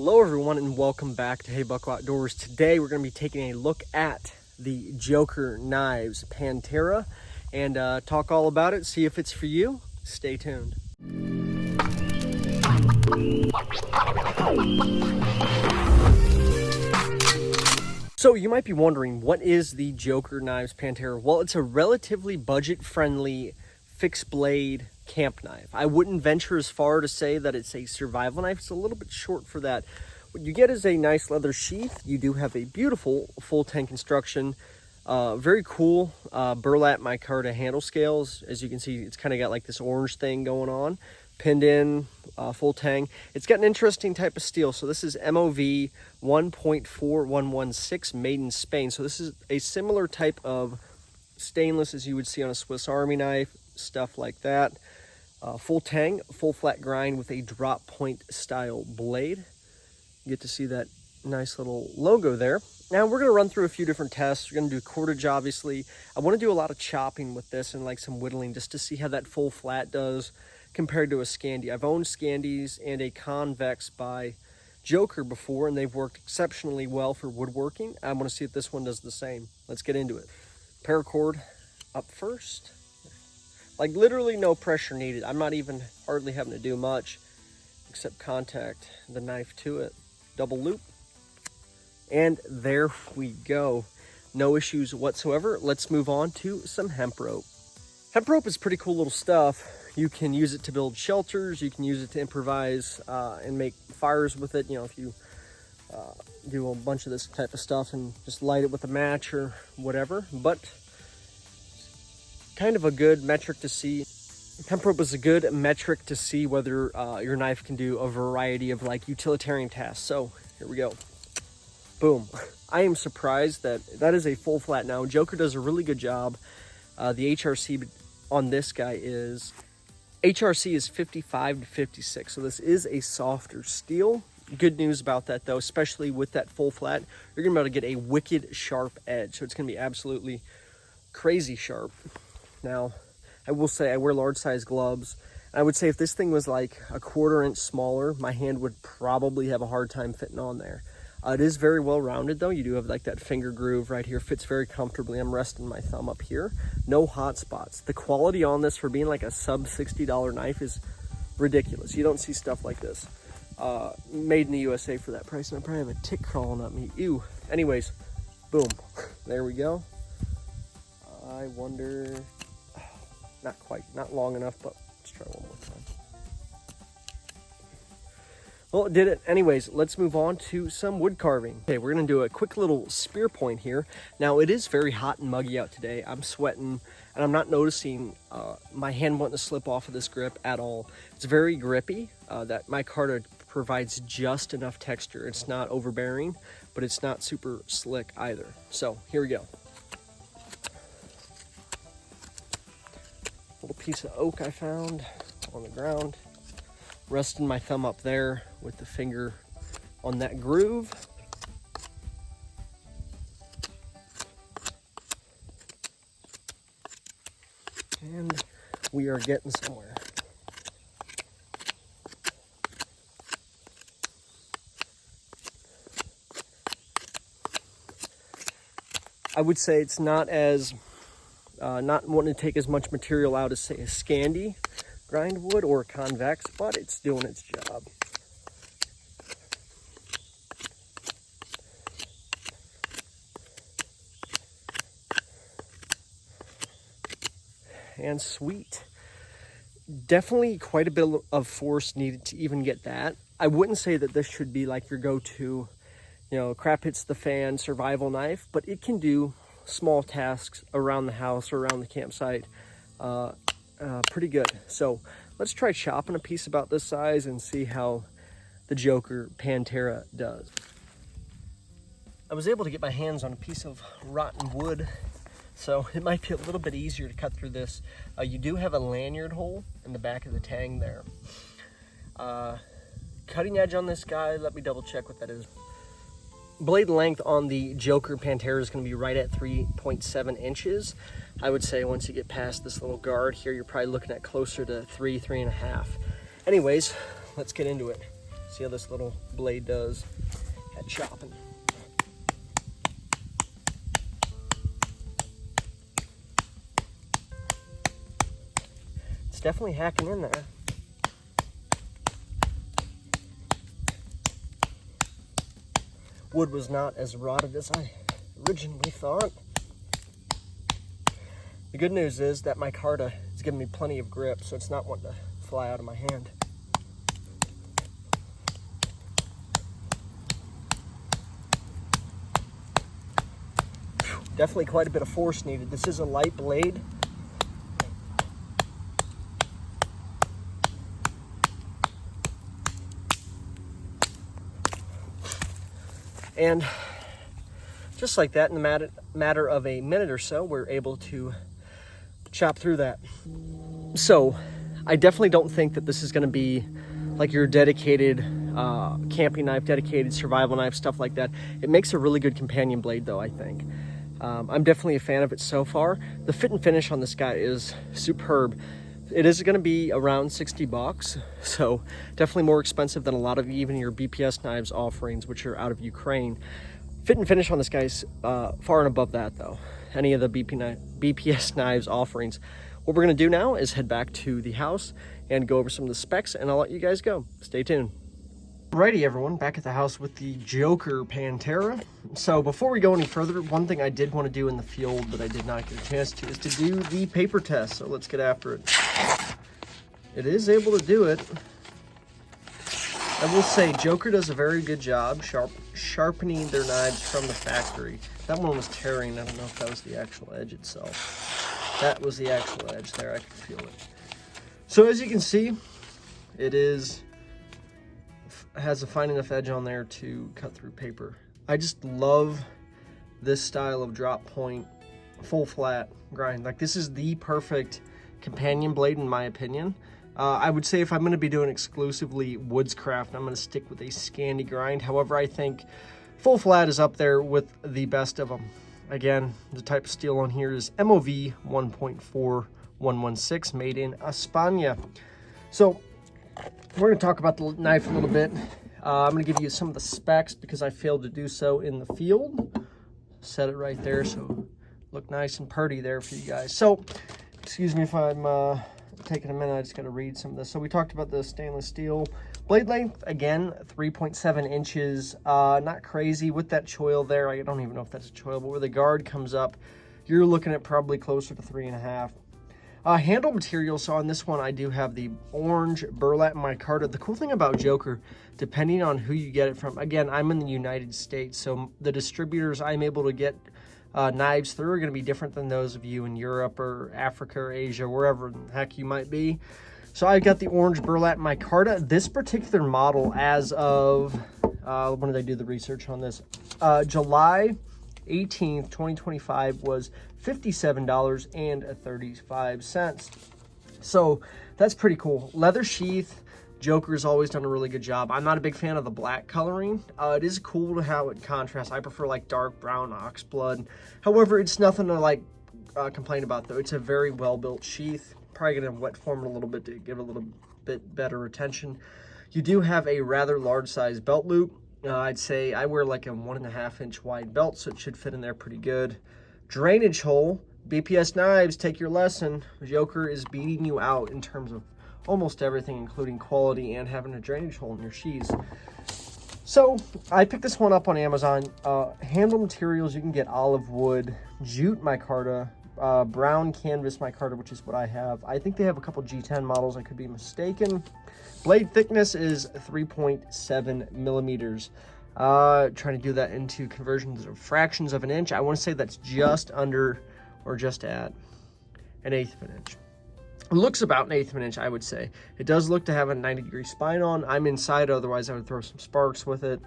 Hello everyone and welcome back to Hey Buckle Outdoors. Today we're going to be taking a look at the Joker Knives Pantera and talk all about it, see if it's for you. Stay tuned. So you might be wondering, what is the Joker Knives Pantera? Well, it's a relatively budget-friendly fixed blade camp knife. I wouldn't venture as far to say that it's a survival knife. It's a little bit short for that. What you get is a nice leather sheath. You do have a beautiful full tank construction. Very cool burlap micarta handle scales. As you can see, it's kind of got like this orange thing going on. Pinned in, full tang. It's got an interesting type of steel. So this is MOV 1.4116 made in Spain. So this is a similar type of stainless as you would see on a Swiss Army knife, stuff like that. Full tang, full flat grind with a drop point style blade. You get to see that nice little logo there. Now we're going to run through a few different tests. We're going to do cordage, obviously. I want to do a lot of chopping with this and like some whittling just to see how that full flat does compared to a Scandi. I've owned Scandis and a convex by Joker before, and they've worked exceptionally well for woodworking. I want to see if this one does the same. Let's get into it. Paracord up first. Like literally no pressure needed. I'm not even hardly having to do much except contact the knife to it. Double loop. And there we go. No issues whatsoever. Let's move on to some hemp rope. Hemp rope is pretty cool little stuff. You can use it to build shelters. You can use it to improvise and make fires with it. You know, if you do a bunch of this type of stuff and just light it with a match or whatever. But kind of a good metric to see. Hemp rope is a good metric to see whether your knife can do a variety of like utilitarian tasks. So here we go. Boom. I am surprised that that is a full flat. Now Joker does a really good job. The HRC on this guy is 55 to 56. So this is a softer steel. Good news about that though, especially with that full flat, you're gonna be able to get a wicked sharp edge. So it's gonna be absolutely crazy sharp. Now, I will say I wear large size gloves. I would say if this thing was like a 1/4 inch smaller, my hand would probably have a hard time fitting on there. It is very well rounded though. You do have like that finger groove right here. Fits very comfortably. I'm resting my thumb up here. No hot spots. The quality on this for being like a sub $60 knife is ridiculous. You don't see stuff like this. Made in the USA for that price. And I probably have a tick crawling up me. Ew. Anyways, boom. There we go. I wonder... Not quite, not long enough, but let's try one more time. Well, it did it. Anyways, let's move on to some wood carving. Okay, we're gonna do a quick little spear point here. Now, it is very hot and muggy out today. I'm sweating, and I'm not noticing my hand wanting to slip off of this grip at all. It's very grippy. That micarta provides just enough texture. It's not overbearing, but it's not super slick either. So, here we go. Little piece of oak I found on the ground. Resting my thumb up there with the finger on that groove. And we are getting somewhere. I would say it's not as not wanting to take as much material out as say a Scandi grind wood or a convex, but it's doing its job. And sweet. Definitely quite a bit of force needed to even get that. I wouldn't say that this should be like your go-to, you know, crap hits the fan survival knife, but it can do small tasks around the house or around the campsite pretty good. So let's try chopping a piece about this size and see how the Joker Pantera does. I was able to get my hands on a piece of rotten wood, so it might be a little bit easier to cut through this. You do have a lanyard hole in the back of the tang there. Cutting edge on this guy, let me double check what that is. Blade length on the Joker Pantera is going to be right at 3.7 inches. I would say once you get past this little guard here, you're probably looking at closer to 3.5. Anyways, let's get into it. See how this little blade does at chopping. It's definitely hacking in there. Wood was not as rotted as I originally thought. The good news is that micarta is giving me plenty of grip, so it's not wanting to fly out of my hand. Definitely quite a bit of force needed. This is a light blade. And just like that, in the matter of a minute or so, we're able to chop through that. So I definitely don't think that this is going to be like your dedicated camping knife, dedicated survival knife, stuff like that. It makes a really good companion blade though, I think. I'm definitely a fan of it so far. The fit and finish on this guy is superb. It is going to be around 60 bucks, so definitely more expensive than a lot of even your BPS knives offerings, which are out of Ukraine. Fit and finish on this guy's far and above that though. Any of the BPS knives offerings. What we're going to do now is head back to the house and go over some of the specs, and I'll let you guys go. Stay tuned. Alrighty everyone, back at the house with the Joker Pantera. So before we go any further, one thing I did want to do in the field but I did not get a chance to is to do the paper test. So let's get after it. It is able to do it. I will say Joker does a very good job sharpening their knives from the factory. That one was tearing. I don't know if that was the actual edge itself. That was the actual edge there. I could feel it. So as you can see, it has a fine enough edge on there to cut through paper. I just love this style of drop point, full flat grind. Like, this is the perfect companion blade in my opinion. I would say if I'm going to be doing exclusively Bushcraft, I'm going to stick with a Scandi grind. However, I think full flat is up there with the best of them. Again, the type of steel on here is MOV 1.4116, made in España. So we're going to talk about the knife a little bit. I'm going to give you some of the specs because I failed to do so in the field. Set it right there so look nice and pretty there for you guys. So, excuse me if I'm taking a minute, I just got to read some of this. So we talked about the stainless steel. Blade length, again, 3.7 inches. Not crazy with that choil there. I don't even know if that's a choil, but where the guard comes up, you're looking at probably closer to 3.5. Handle material, so on this one I do have the orange burlap micarta. The cool thing about Joker, depending on who you get it from, again, I'm in the United States, so the distributors I'm able to get knives through are going to be different than those of you in Europe or Africa or Asia, wherever the heck you might be. So I got the orange burlap micarta. This particular model, as of, when did I do the research on this? July 18th, 2025 was $57.35. So that's pretty cool. Leather sheath. Joker's always done a really good job. I'm not a big fan of the black coloring. It is cool to how it contrasts. I prefer like dark brown ox blood. However, it's nothing to like complain about though. It's a very well built sheath. Probably gonna wet form it a little bit to give it a little bit better retention. You do have a rather large size belt loop. I'd say I wear like a 1.5 inch wide belt, so it should fit in there pretty good. Drainage hole. BPS knives, take your lesson. Joker is beating you out in terms of almost everything, including quality and having a drainage hole in your sheaths. So I picked this one up on Amazon. Handle materials, you can get olive wood, jute micarta, brown canvas micarta, which is what I have. I think they have a couple G10 models. I could be mistaken. Blade thickness is 3.7 millimeters. Trying to do that into conversions of fractions of an inch. I want to say that's just under or just at 1/8 of an inch. It looks about 1/8 of an inch, I would say. It does look to have a 90-degree spine on. I'm inside, otherwise I would throw some sparks with it.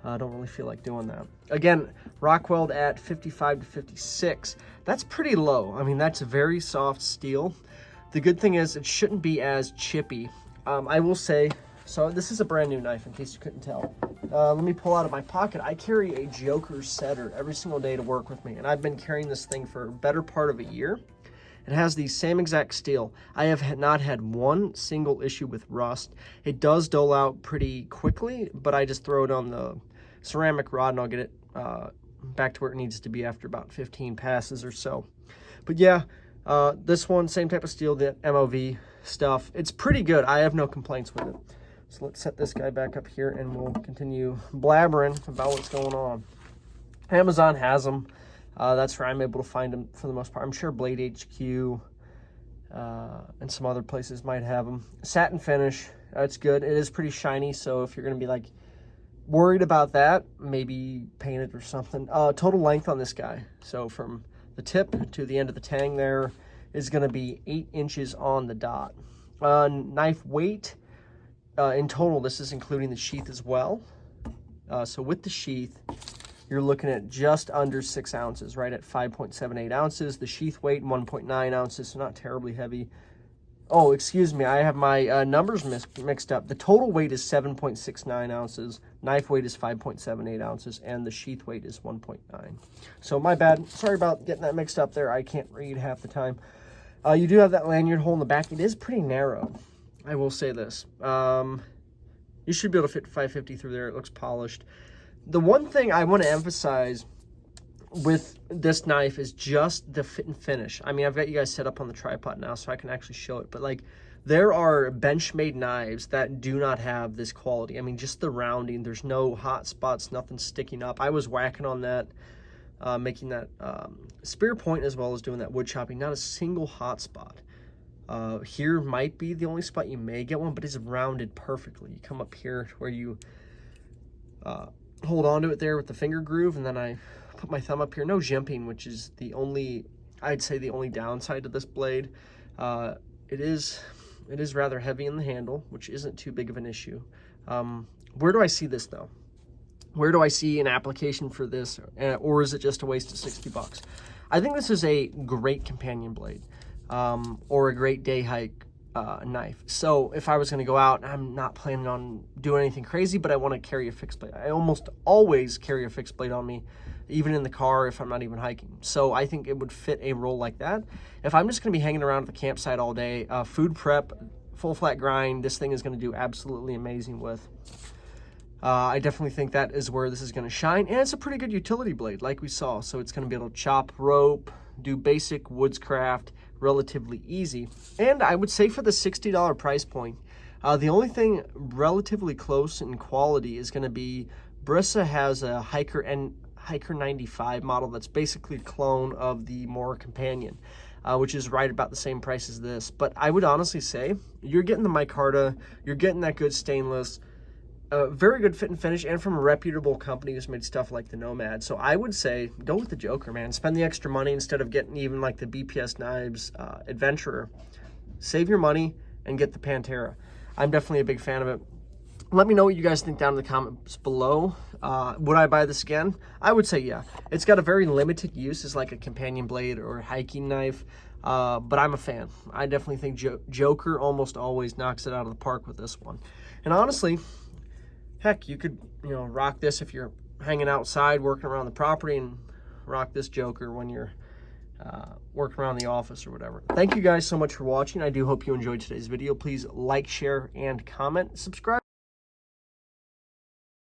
I don't really feel like doing that. Again, rock weld at 55 to 56. That's pretty low. I mean, that's a very soft steel. The good thing is it shouldn't be as chippy. I will say, so this is a brand new knife in case you couldn't tell. Let me pull out of my pocket. I carry a Joker setter every single day to work with me, and I've been carrying this thing for a better part of a year. It has the same exact steel. I have not had one single issue with rust. It does dull out pretty quickly, but I just throw it on the ceramic rod and I'll get it back to where it needs to be after about 15 passes or so. But yeah, this one, same type of steel, the MOV stuff. It's pretty good. I have no complaints with it. So let's set this guy back up here and we'll continue blabbering about what's going on. Amazon has them. That's where I'm able to find them for the most part. I'm sure Blade HQ and some other places might have them. Satin finish, it's good. It is pretty shiny, so if you're going to be like worried about that, maybe paint it or something. Total length on this guy, so from the tip to the end of the tang there, is going to be 8 inches on the dot. Knife weight, in total, this is including the sheath as well. So with the sheath, you're looking at just under 6 ounces, right at 5.78 ounces. The sheath weight, 1.9 ounces, so not terribly heavy. Oh, excuse me, I have my numbers mixed up. The total weight is 7.69 ounces. Knife weight is 5.78 ounces, and the sheath weight is 1.9. So my bad. Sorry about getting that mixed up there. I can't read half the time. You do have that lanyard hole in the back. It is pretty narrow, I will say this. You should be able to fit 550 through there. It looks polished. The one thing I want to emphasize with this knife is just the fit and finish. I mean, I've got you guys set up on the tripod now so I can actually show it, but like there are Benchmade knives that do not have this quality. I mean, just the rounding, there's no hot spots, nothing sticking up. I was whacking on that, making that spear point as well as doing that wood chopping, not a single hot spot. Here might be the only spot you may get one, but it's rounded perfectly. You come up here where you hold on to it there with the finger groove, and then I put my thumb up here. No jimping, which is the only, I'd say the only downside to this blade. It is rather heavy in the handle, which isn't too big of an issue. Where do I see this though? Where do I see an application for this, or is it just a waste of 60 bucks? I think this is a great companion blade, or a great day hike knife. So if I was going to go out, I'm not planning on doing anything crazy, but I want to carry a fixed blade. I almost always carry a fixed blade on me, even in the car if I'm not even hiking. So I think it would fit a role like that. If I'm just going to be hanging around at the campsite all day, food prep, full flat grind, this thing is going to do absolutely amazing with. I definitely think that is where this is going to shine, and it's a pretty good utility blade like we saw. So it's going to be able to chop rope, do basic Bushcraft relatively easy. And I would say for the $60 price point, the only thing relatively close in quality is going to be Brissa has a Hiker 95 model that's basically a clone of the Moore Companion, which is right about the same price as this. But I would honestly say you're getting the Micarta, you're getting that good stainless, very good fit and finish, and from a reputable company who's made stuff like the Nomad. So I would say go with the Joker, man. Spend the extra money instead of getting even like the BPS Knives Adventurer. Save your money and get the Pantera. I'm definitely a big fan of it. Let me know what you guys think down in the comments below. Would I buy this again? I would say yeah. It's got a very limited use as like a companion blade or hiking knife, but I'm a fan. I definitely think Joker almost always knocks it out of the park with this one. And honestly, heck, you could, rock this if you're hanging outside, working around the property, and rock this Joker when you're working around the office or whatever. Thank you guys so much for watching. I do hope you enjoyed today's video. Please like, share, and comment. Subscribe.